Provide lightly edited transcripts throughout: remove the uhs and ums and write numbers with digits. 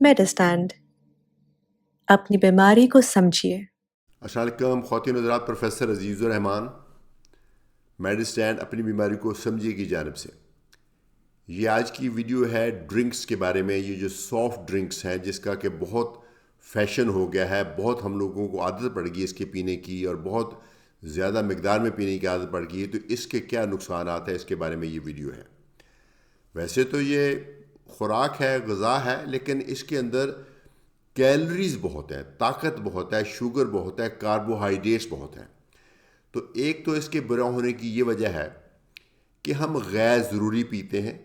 میڈسٹینڈ اپنی بیماری کو سمجھیے۔ السلام علیکم خواتین حضرات، پروفیسر عزیز الرحمان میڈسٹینڈ اپنی بیماری کو سمجھیے کی جانب سے یہ آج کی ویڈیو ہے ڈرنکس کے بارے میں۔ یہ جو سافٹ ڈرنکس ہیں جس کا کہ بہت فیشن ہو گیا ہے، بہت ہم لوگوں کو عادت پڑ گئی اس کے پینے کی اور بہت زیادہ مقدار میں پینے کی عادت پڑ گئی ہے، تو اس کے کیا نقصانات ہیں اس کے بارے میں یہ ویڈیو ہے۔ ویسے تو یہ خوراک ہے، غذا ہے، لیکن اس کے اندر کیلریز بہت ہیں، طاقت بہت ہے، شوگر بہت ہے، کاربوہائیڈریٹس بہت ہیں۔ تو ایک تو اس کے برا ہونے کی یہ وجہ ہے کہ ہم غیر ضروری پیتے ہیں،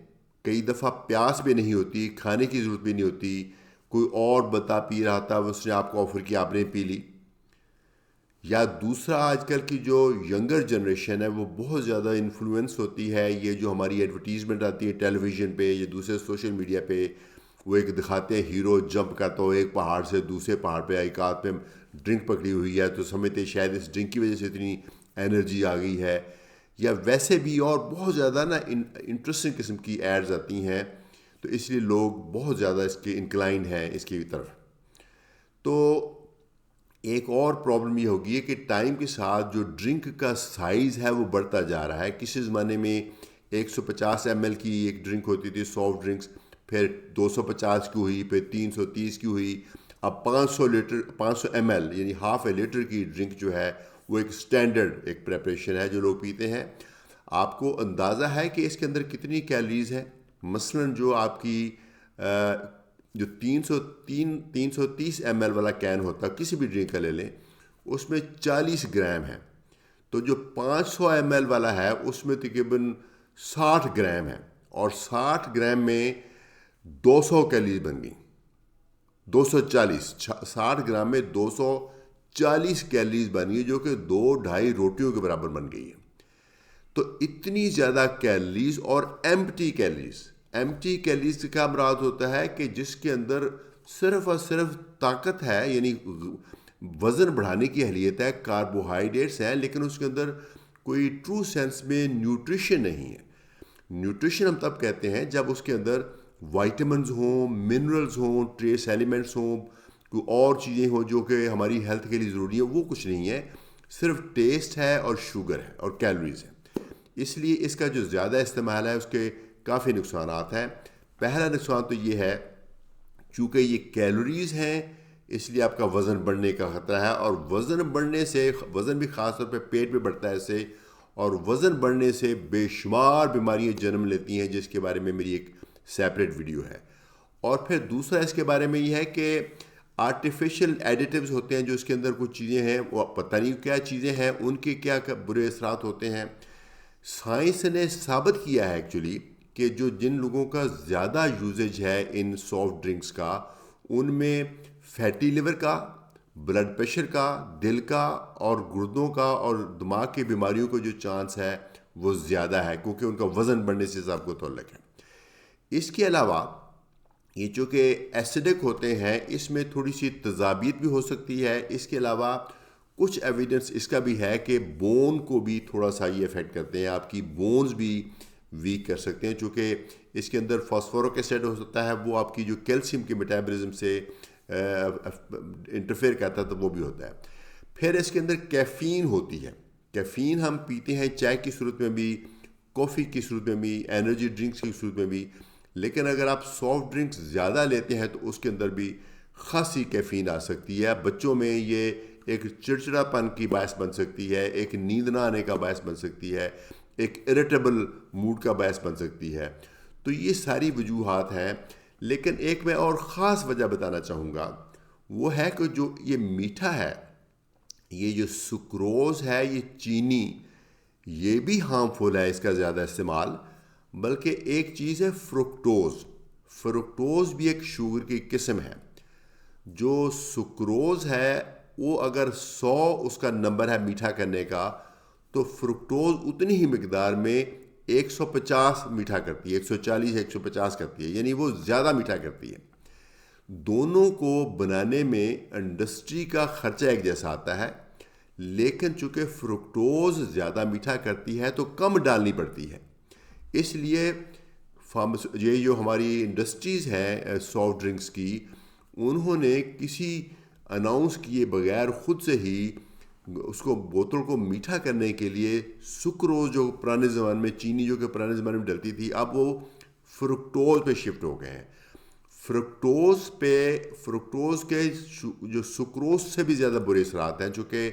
کئی دفعہ پیاس بھی نہیں ہوتی، کھانے کی ضرورت بھی نہیں ہوتی، کوئی اور بتا پی رہا تھا، اس نے آپ کو آفر کیا، آپ نے پی لی۔ یا دوسرا، آج کل کی جو ینگر جنریشن ہے وہ بہت زیادہ انفلوئنس ہوتی ہے، یہ جو ہماری ایڈورٹیزمنٹ آتی ہے ٹیلی ویژن پہ یا دوسرے سوشل میڈیا پہ، وہ ایک دکھاتے ہیں ہیرو جمپ کرتا ہو ایک پہاڑ سے دوسرے پہاڑ پہ، ایک ہاتھ میں ڈرنک پکڑی ہوئی ہے، تو سمجھتے شاید اس ڈرنک کی وجہ سے اتنی انرجی آ گئی ہے۔ یا ویسے بھی اور بہت زیادہ نا انٹرسٹنگ قسم کی ایڈز آتی ہیں، تو اس لیے لوگ بہت زیادہ اس کے انکلائنڈ ہیں اس کی طرف۔ تو ایک اور پرابلم یہ ہوگی ہے کہ ٹائم کے ساتھ جو ڈرنک کا سائز ہے وہ بڑھتا جا رہا ہے۔ کسی زمانے میں 150 ایم ایل کی ایک ڈرنک ہوتی تھی سافٹ ڈرنکس، پھر 250 کی ہوئی، پھر 330 کی ہوئی، اب 500 ایم ایل یعنی ہاف اے لیٹر کی ڈرنک جو ہے وہ ایک سٹینڈرڈ ایک پریپریشن ہے جو لوگ پیتے ہیں۔ آپ کو اندازہ ہے کہ اس کے اندر کتنی کیلریز ہے؟ مثلاً جو آپ کی جو 330 ایم ایل والا کین ہوتا ہے کسی بھی ڈرنک کا لے لیں، اس میں 40 گرام ہے، تو جو 500 ایم ایل والا ہے اس میں تقریباً 60 گرام ہے، اور 60 گرام میں 200 کیلریز بن گئی، 240 60 گرام میں 240 کیلریز بن گئی، جو کہ 2-2.5 روٹیوں کے برابر بن گئی ہے۔ تو اتنی زیادہ کیلریز اور ایمٹی کیلریز کا مراد ہوتا ہے کہ جس کے اندر صرف اور صرف طاقت ہے، یعنی وزن بڑھانے کی اہلیت ہے، کاربوہائیڈریٹس ہیں، لیکن اس کے اندر کوئی ٹرو سینس میں نیوٹریشن نہیں ہے۔ نیوٹریشن ہم تب کہتے ہیں جب اس کے اندر وائٹامنز ہوں، منرلز ہوں، ٹریس ایلیمنٹس ہوں، کوئی اور چیزیں ہوں جو کہ ہماری ہیلتھ کے لیے ضروری ہیں، وہ کچھ نہیں ہے، صرف ٹیسٹ ہے اور شوگر ہے اور کیلریز ہے۔ اس لیے اس کا جو زیادہ استعمال ہے اس کے کافی نقصانات ہیں۔ پہلا نقصان تو یہ ہے، چونکہ یہ کیلوریز ہیں اس لیے آپ کا وزن بڑھنے کا خطرہ ہے، اور وزن بڑھنے سے، وزن بھی خاص طور پہ پیٹ پہ بڑھتا ہے اس سے، اور وزن بڑھنے سے بے شمار بیماریاں جنم لیتی ہیں، جس کے بارے میں میری ایک سیپریٹ ویڈیو ہے۔ اور پھر دوسرا اس کے بارے میں یہ ہے کہ آرٹیفیشل ایڈیٹیوز ہوتے ہیں جو اس کے اندر کچھ چیزیں ہیں، وہ پتہ نہیں کیا چیزیں ہیں، ان کے کیا برے اثرات ہوتے ہیں۔ سائنس نے ثابت کیا ہے ایکچولی کہ جن لوگوں کا زیادہ یوزیج ہے ان سافٹ ڈرنکس کا، ان میں فیٹی لیور کا، بلڈ پریشر کا، دل کا اور گردوں کا اور دماغ کی بیماریوں کا جو چانس ہے وہ زیادہ ہے، کیونکہ ان کا وزن بڑھنے سے سب کو تعلق ہے۔ اس کے علاوہ یہ چونکہ ایسیڈک ہوتے ہیں، اس میں تھوڑی سی تیزابیت بھی ہو سکتی ہے۔ اس کے علاوہ کچھ ایویڈنس اس کا بھی ہے کہ بون کو بھی تھوڑا سا یہ افیکٹ کرتے ہیں، آپ کی بونز بھی ویک کر سکتے ہیں، چونکہ اس کے اندر فاسفورک ایسڈ ہو سکتا ہے، وہ آپ کی جو کیلشیم کے میٹابولزم سے انٹرفیئر کرتا ہے، تو وہ بھی ہوتا ہے۔ پھر اس کے اندر کیفین ہوتی ہے۔ کیفین ہم پیتے ہیں چائے کی صورت میں بھی، کافی کی صورت میں بھی، انرجی ڈرنکس کی صورت میں بھی، لیکن اگر آپ سافٹ ڈرنکس زیادہ لیتے ہیں تو اس کے اندر بھی خاصی کیفین آ سکتی ہے۔ بچوں میں یہ ایک چڑچڑا پن کی باعث بن سکتی ہے، ایک نیند نہ آنے کا باعث بن سکتی ہے، ایک اریٹیبل موڈ کا باعث بن سکتی ہے۔ تو یہ ساری وجوہات ہیں، لیکن ایک میں اور خاص وجہ بتانا چاہوں گا، وہ ہے کہ جو یہ میٹھا ہے، یہ جو سکروز ہے، یہ چینی، یہ بھی ہارمفل ہے اس کا زیادہ استعمال۔ بلکہ ایک چیز ہے فرکٹوز بھی ایک شوگر کی قسم ہے۔ جو سکروز ہے وہ اگر 100 اس کا نمبر ہے میٹھا کرنے کا، تو فرکٹوز اتنی ہی مقدار میں 150 میٹھا کرتی ہے، 140 150 کرتی ہے، یعنی وہ زیادہ میٹھا کرتی ہے۔ دونوں کو بنانے میں انڈسٹری کا خرچہ ایک جیسا آتا ہے، لیکن چونکہ فرکٹوز زیادہ میٹھا کرتی ہے تو کم ڈالنی پڑتی ہے۔ اس لیے یہ جو ہماری انڈسٹریز ہیں سافٹ ڈرنکس کی، انہوں نے کسی اناؤنس کیے بغیر خود سے ہی اس کو بوتل کو میٹھا کرنے کے لیے سکروز جو پرانے زمانے میں چینی جو کہ پرانے زمانے میں ڈلتی تھی اب وہ فرکٹوز پہ شفٹ ہو گئے ہیں. فرکٹوز کے جو سکروز سے بھی زیادہ برے اثرات ہیں چونکہ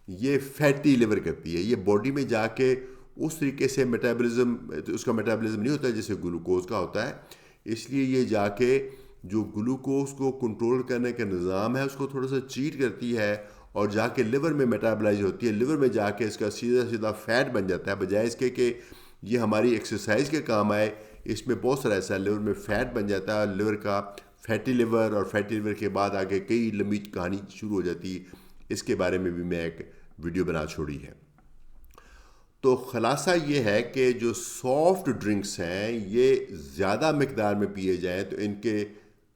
یہ فیٹی لیور کرتی ہے. یہ باڈی میں جا کے اس طریقے سے اس کا میٹابلزم نہیں ہوتا جیسے گلوکوز کا ہوتا ہے. اس لیے یہ جا کے جو گلوکوز کو کنٹرول کرنے کا نظام ہے اس کو تھوڑا سا چیٹ کرتی ہے اور جا کے لیور میں میٹابلائز ہوتی ہے. لیور میں جا کے اس کا سیدھا فیٹ بن جاتا ہے بجائے اس کے کہ یہ ہماری ایکسرسائز کے کام آئے. اس میں بہت سارا ایسا لیور میں فیٹ بن جاتا ہے لیور کا فیٹی لیور, اور فیٹی لیور کے بعد آگے کئی لمبی کہانی شروع ہو جاتی. اس کے بارے میں بھی میں ایک ویڈیو بنا چھوڑی ہے. تو خلاصہ یہ ہے کہ جو سافٹ ڈرنکس ہیں یہ زیادہ مقدار میں پیے جائیں تو ان کے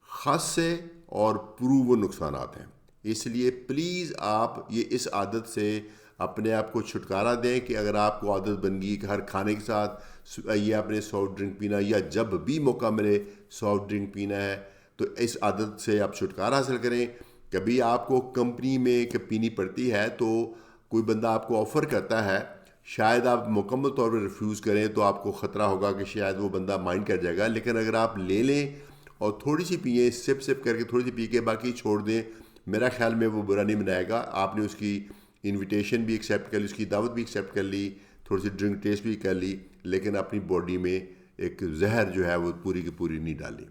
خاصے اور پروون نقصانات ہیں. اس لیے پلیز آپ یہ اس عادت سے اپنے آپ کو چھٹکارا دیں کہ اگر آپ کو عادت بن گئی کہ ہر کھانے کے ساتھ یہ آپ نے سافٹ ڈرنک پینا یا جب بھی موقع ملے سافٹ ڈرنک پینا ہے تو اس عادت سے آپ چھٹکارا حاصل کریں. کبھی آپ کو کمپنی میں کہ پینی پڑتی ہے تو کوئی بندہ آپ کو آفر کرتا ہے, شاید آپ مکمل طور پر ریفیوز کریں تو آپ کو خطرہ ہوگا کہ شاید وہ بندہ مائنڈ کر جائے گا. لیکن اگر آپ لے لیں اور تھوڑی سی پئیں, سپ کر کے تھوڑی سی پی کے باقی چھوڑ دیں, میرا خیال میں وہ برا نہیں منائے گا. آپ نے اس کی انویٹیشن بھی ایکسیپٹ کر لی, اس کی دعوت بھی ایکسیپٹ کر لی, تھوڑی سی ڈرنک ٹیسٹ بھی کر لی, لیکن اپنی باڈی میں ایک زہر جو ہے وہ پوری کی پوری نہیں ڈالی.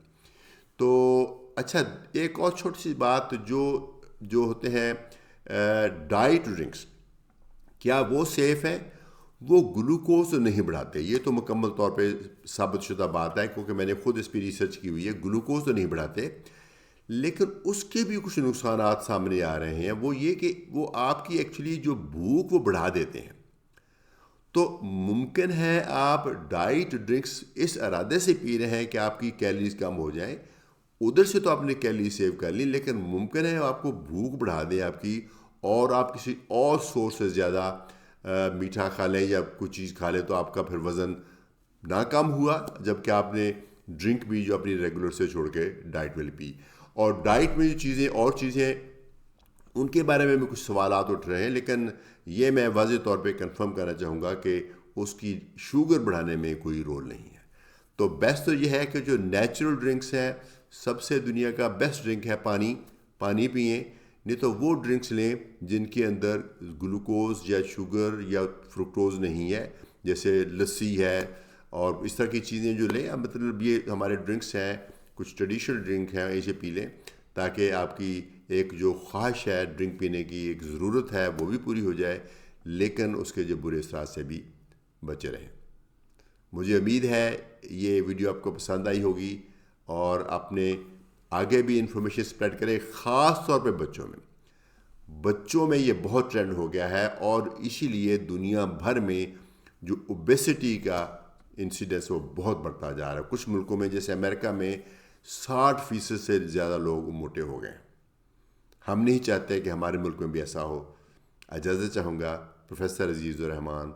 تو اچھا ایک اور چھوٹی سی بات جو ہوتے ہیں ڈائٹ ڈرنکس, کیا وہ سیف ہے؟ وہ گلوکوز نہیں بڑھاتے, یہ تو مکمل طور پہ ثابت شدہ بات ہے کیونکہ میں نے خود اس پہ ریسرچ کی ہوئی ہے. گلوکوز تو نہیں بڑھاتے لیکن اس کے بھی کچھ نقصانات سامنے آ رہے ہیں. وہ یہ کہ وہ آپ کی ایکچولی جو بھوک وہ بڑھا دیتے ہیں. تو ممکن ہے آپ ڈائٹ ڈرنکس اس ارادے سے پی رہے ہیں کہ آپ کی کیلریز کم ہو جائیں, ادھر سے تو آپ نے کیلری سیو کر لی, لیکن ممکن ہے آپ کو بھوک بڑھا دیں آپ کی, اور آپ کسی اور سورس سے زیادہ میٹھا کھا لیں یا کوئی چیز کھا لیں تو آپ کا پھر وزن نہ کم ہوا جبکہ آپ نے ڈرنک بھی جو اپنی ریگولر سے چھوڑ کے ڈائٹ میں پی. اور ڈائٹ میں جو چیزیں ان کے بارے میں کچھ سوالات اٹھ رہے ہیں, لیکن یہ میں واضح طور پہ کنفرم کرنا چاہوں گا کہ اس کی شوگر بڑھانے میں کوئی رول نہیں ہے. تو بیسٹ تو یہ ہے کہ جو نیچرل ڈرنکس ہیں, سب سے دنیا کا بیسٹ ڈرنک ہے پانی پئیں, نہیں تو وہ ڈرنکس لیں جن کے اندر گلوکوز یا شوگر یا فرکٹوز نہیں ہے, جیسے لسی ہے اور اس طرح کی چیزیں جو لیں. مطلب یہ ہمارے ڈرنکس ہیں, کچھ ٹریڈیشنل ڈرنک ہیں, اسے پی لیں تاکہ آپ کی ایک جو خواہش ہے ڈرنک پینے کی, ایک ضرورت ہے, وہ بھی پوری ہو جائے, لیکن اس کے جو برے اثرات سے بھی بچے رہیں. مجھے امید ہے یہ ویڈیو آپ کو پسند آئی ہوگی اور اپنے آگے بھی انفارمیشن اسپریڈ کریں, خاص طور پہ بچوں میں یہ بہت ٹرینڈ ہو گیا ہے, اور اسی لیے دنیا بھر میں جو اوبیسٹی کا انسیڈنس وہ بہت بڑھتا جا رہا ہے. کچھ ملکوں میں جیسے امریکہ میں 60% سے زیادہ لوگ موٹے ہو گئے. ہم نہیں چاہتے کہ ہمارے ملک میں بھی ایسا ہو. اجازت چاہوں گا. پروفیسر عزیز الرحمان,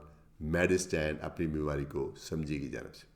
میڈ اسٹینڈ اپنی بیماری کو سمجھے کی جانب سے.